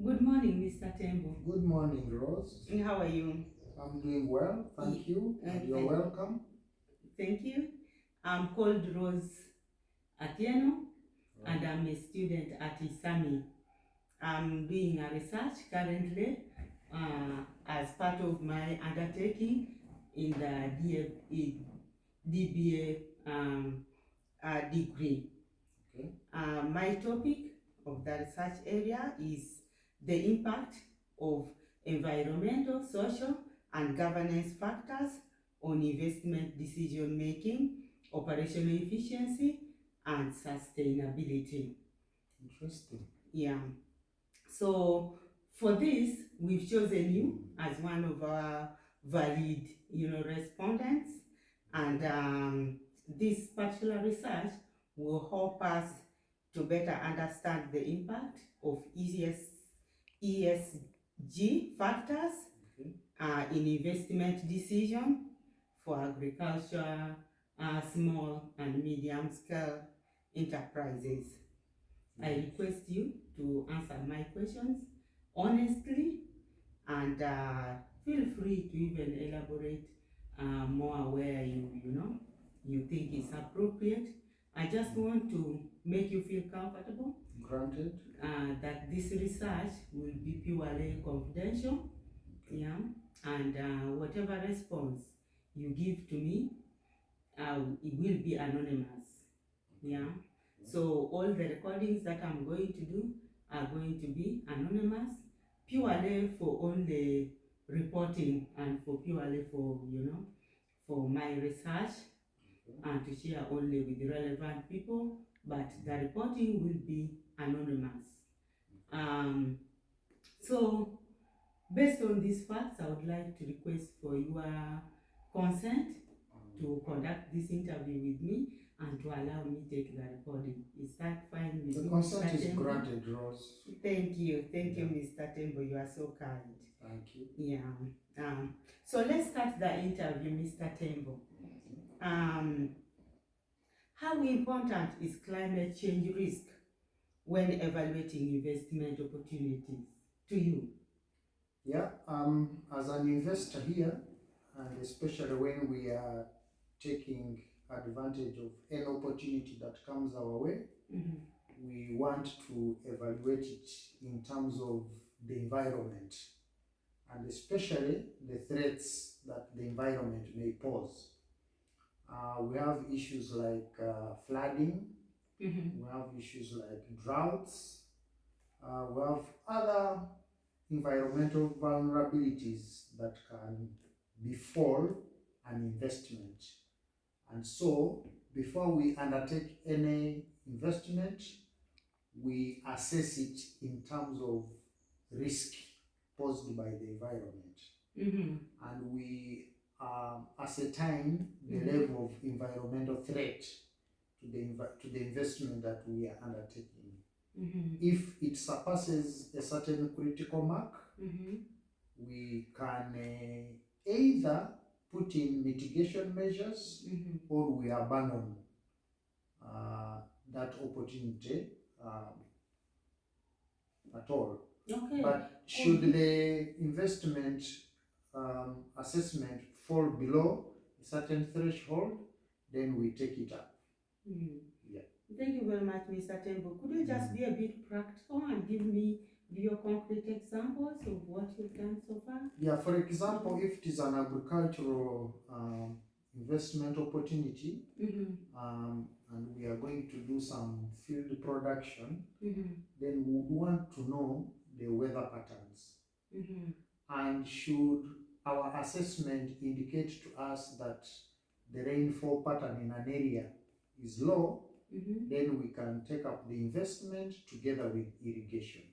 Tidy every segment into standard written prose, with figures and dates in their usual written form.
Good morning, Mr. Tembo. Good morning, Rose. And how are you? I'm doing well, thank you, and you're welcome. Thank you. I'm called Rose Atieno, and I'm a student at ISAMI. I'm doing a research currently as part of my undertaking in the DBA degree. Okay. My topic of the research area is the impact of environmental, social, and governance factors on investment decision making, operational efficiency, and sustainability. Interesting. Yeah. So for this, we've chosen you as one of our valid, respondents, and this particular research will help us to better understand the impact of ESG factors in investment decision for agriculture, small and medium scale enterprises. I request you to answer my questions honestly and feel free to even elaborate more where you think is appropriate. I just want to make you feel comfortable. Granted. That this research will be purely confidential, yeah, and whatever response you give to me, it will be anonymous, yeah. So all the recordings that I'm going to do are going to be anonymous, purely for only reporting and for purely for my research and to share only with the relevant people, but the reporting will be anonymous. So based on these facts, I would like to request for your consent to conduct this interview with me and to allow me to take the recording. Is that fine with you? The consent is granted, Rose. Thank you, Mr. Tembo. You are so kind. Thank you. Yeah. So let's start the interview, Mr. Tembo. How important is climate change risk when evaluating investment opportunities to you? Yeah, as an investor here, and especially when we are taking advantage of any opportunity that comes our way, we want to evaluate it in terms of the environment and especially the threats that the environment may pose. We have issues like flooding, we have issues like droughts, we have other environmental vulnerabilities that can befall an investment. And so, before we undertake any investment, we assess it in terms of risk posed by the environment. And we ascertain the level of environmental threat to the investment that we are undertaking. If it surpasses a certain critical mark, we can either put in mitigation measures or we abandon that opportunity at all. Okay. But should the investment assessment fall below a certain threshold, then we take it up. Yeah. Thank you very much, Mr. Tembo. Could you just be a bit practical and give me real concrete examples of what you've done so far? Yeah, for example, if it is an agricultural investment opportunity, and we are going to do some field production, then we would want to know the weather patterns. And should our assessment indicate to us that the rainfall pattern in an area is low, then we can take up the investment together with irrigation.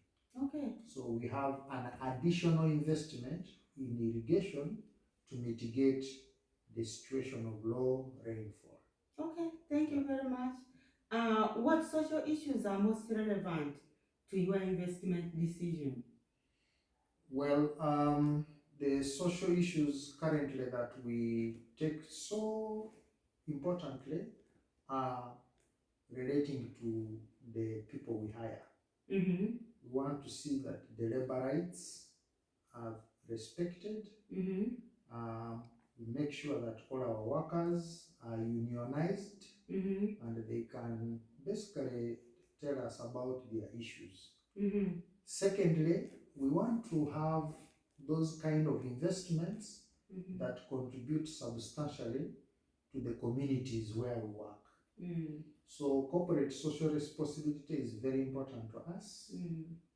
Okay. So we have an additional investment in irrigation to mitigate the situation of low rainfall. Okay, thank you very much. What social issues are most relevant to your investment decision? Well, the social issues currently that we take so importantly are relating to the people we hire. We want to see that the labor rights are respected. We make sure that all our workers are unionized and they can basically tell us about their issues. Secondly, we want to have those kind of investments that contribute substantially to the communities where we work. So corporate social responsibility is very important to us.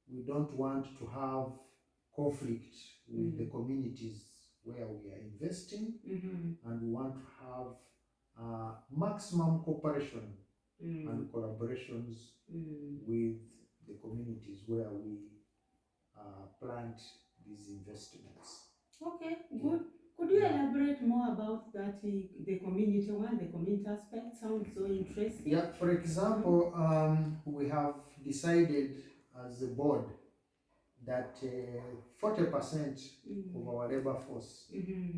We don't want to have conflict with the communities where we are investing, and we want to have maximum cooperation and collaborations with the communities where we plant these investments. Okay, good. Could you elaborate more about that, the community one, the community aspect? Sounds so interesting. Yeah, for example, we have decided as a board that 40% of our labor force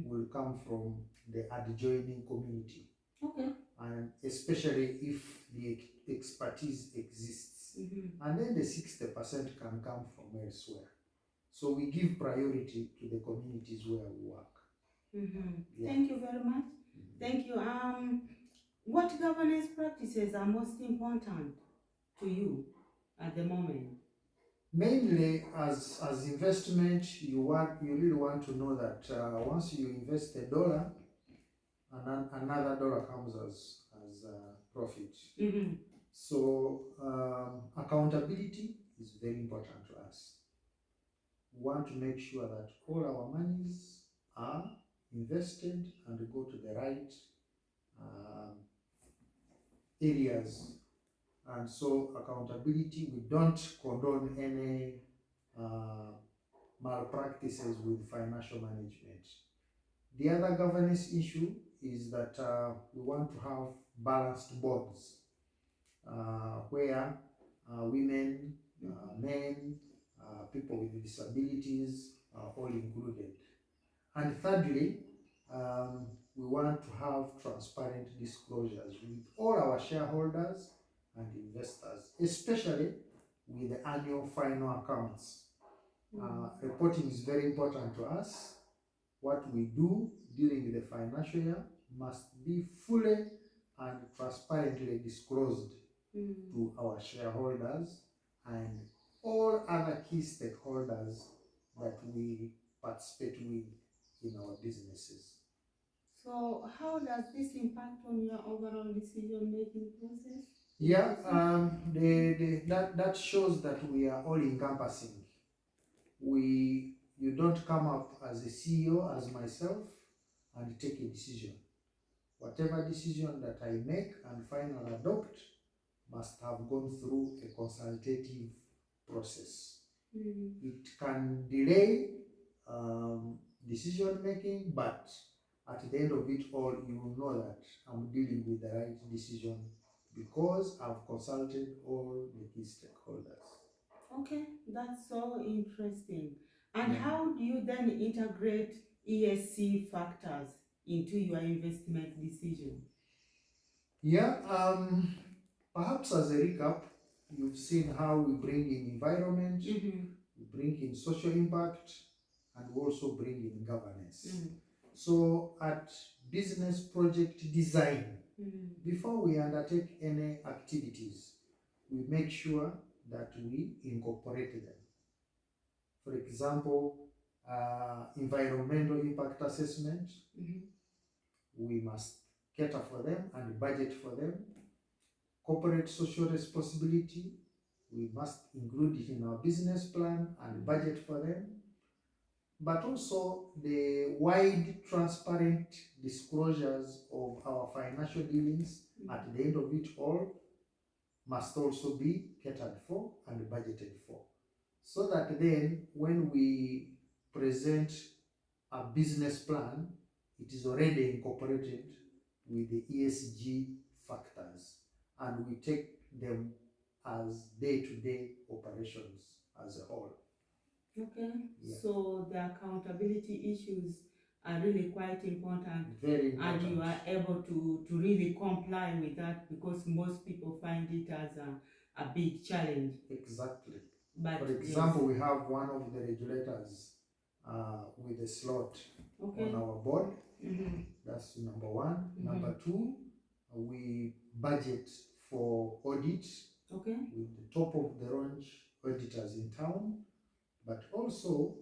will come from the adjoining community. Okay. And especially if the expertise exists. And then the 60% can come from elsewhere. So we give priority to the communities where we work. Yeah. Thank you very much. Thank you. What governance practices are most important to you at the moment? Mainly, as investment, you really want to know that once you invest $1, another dollar comes as profit. So accountability is very important to us. We want to make sure that all our monies are invested and go to the right areas. And so accountability, we don't condone any malpractices with financial management. The other governance issue is that we want to have balanced boards where women, men, people with disabilities are all included. And thirdly, we want to have transparent disclosures with all our shareholders and investors, especially with the annual final accounts. Reporting is very important to us. What we do during the financial year must be fully and transparently disclosed to our shareholders and all other key stakeholders that we participate with in our businesses. So how does this impact on your overall decision-making process? Yeah, that shows that we are all encompassing. You don't come up as a CEO, as myself, and take a decision. Whatever decision that I make and finally adopt must have gone through a consultative process. It can delay decision making, but at the end of it all, you will know that I'm dealing with the right decision because I've consulted all the key stakeholders. Okay, that's so interesting. And how do you then integrate ESG factors into your investment decision? Yeah, perhaps as a recap, you've seen how we bring in environment, we bring in social impact, and we also bring in governance. So at business project design, before we undertake any activities, we make sure that we incorporate them. For example, environmental impact assessment, we must cater for them and budget for them. Corporate social responsibility, we must include it in our business plan and budget for them. But also the wide, transparent disclosures of our financial dealings at the end of it all must also be catered for and budgeted for. So that then when we present a business plan, it is already incorporated with the ESG factors and we take them as day-to-day operations as a whole. Okay, so the accountability issues are really quite important. Very important. And you are able to really comply with that because most people find it as a big challenge. Exactly. But For example, we have one of the regulators with a slot okay. on our board. Mm-hmm. That's number one. Mm-hmm. Number two, we budget for audit Okay. with the top of the range auditors in town, but also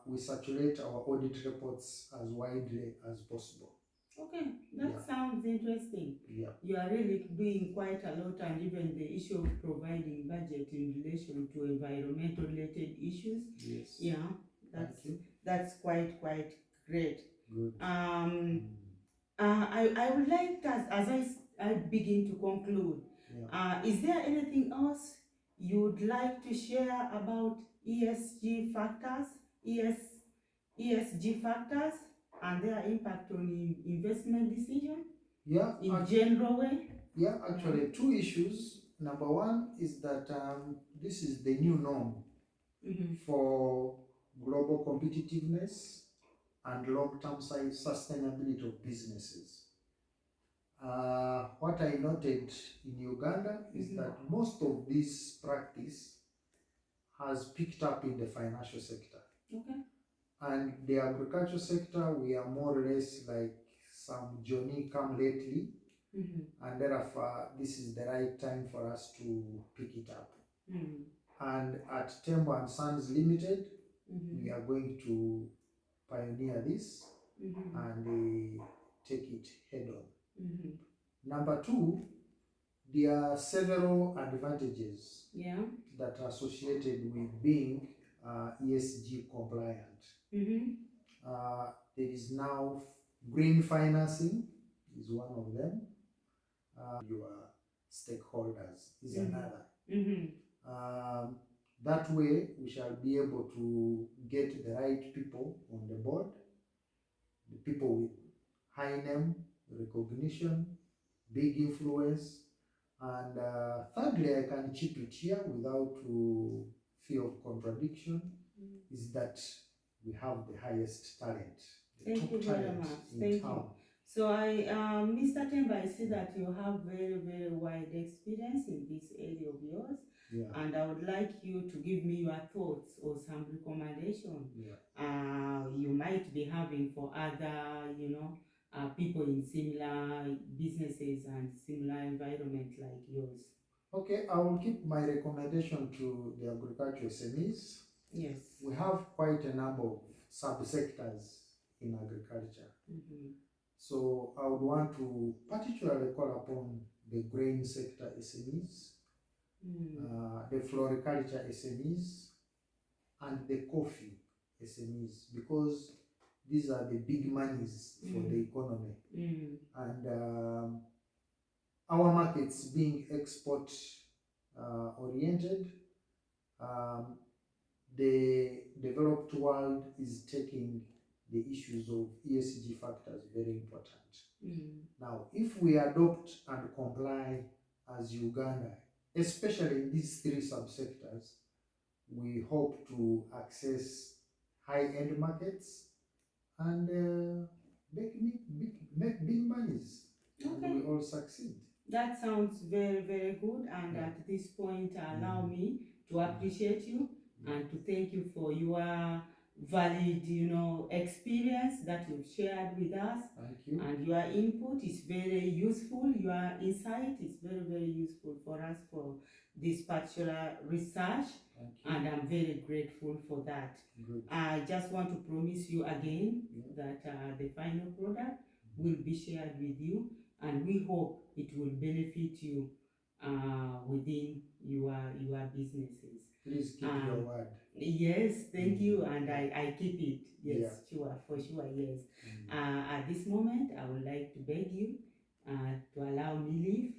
we circulate our audit reports as widely as possible. Okay, that Yeah. sounds interesting. Yeah. You are really doing quite a lot, and even the issue of providing budget in relation to environmental related issues. Yes. Yeah, that's quite great. Good. I would like as I begin to conclude, Yeah. is there anything else you would like to share about ESG factors, ESG factors and their impact on investment decision? Yeah. In general way? Yeah, actually, two issues. Number one is that this is the new norm for global competitiveness and long-term sustainability of businesses. What I noted in Uganda is that most of this practice has picked up in the financial sector. Okay. And the agriculture sector, we are more or less like some Johnny come lately. And therefore, this is the right time for us to pick it up. And at Tembo and Sons Limited, we are going to pioneer this and take it head on. Number two, there are several advantages that are associated with being ESG compliant. There is now green financing is one of them. Your stakeholders is another. That way we shall be able to get the right people on the board, the people with high name recognition, big influence, and thirdly, I can chip it here without fear of contradiction, is that we have the highest talent, the Thank you top very talent much. in Thank town. you. So Mr. Temba, I see that you have very wide experience in this area of yours. Yeah. And I would like you to give me your thoughts or some recommendation you might be having for other, people in similar businesses and similar environment like yours. Okay, I will keep my recommendation to the agricultural SMEs. Yes. We have quite a number of sub-sectors in agriculture. So I would want to particularly call upon the grain sector SMEs, the floriculture SMEs, and the coffee SMEs, because these are the big monies for the economy. And our markets being export oriented, the developed world is taking the issues of ESG factors very important. Now, if we adopt and comply as Uganda, especially in these three subsectors, we hope to access high-end markets and make big monies. Okay. And we all succeed. That sounds very good, and at this point allow me to appreciate you and to thank you for your valid, experience that you've shared with us. Thank you. And your input is very useful. Your insight is very useful for us for this particular research. Thank you. And I'm very grateful for that. Good. I just want to promise you again that the final product will be shared with you, and we hope it will benefit you within your businesses. Please keep your word. Yes, thank you, and I keep it. Yes, for sure, yes. At this moment, I would like to beg you to allow me leave.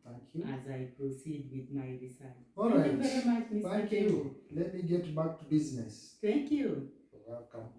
Thank you. As I proceed with my research. All Thank right. you very much, Mr. Thank you. Let me get back to business. Thank you. You're welcome.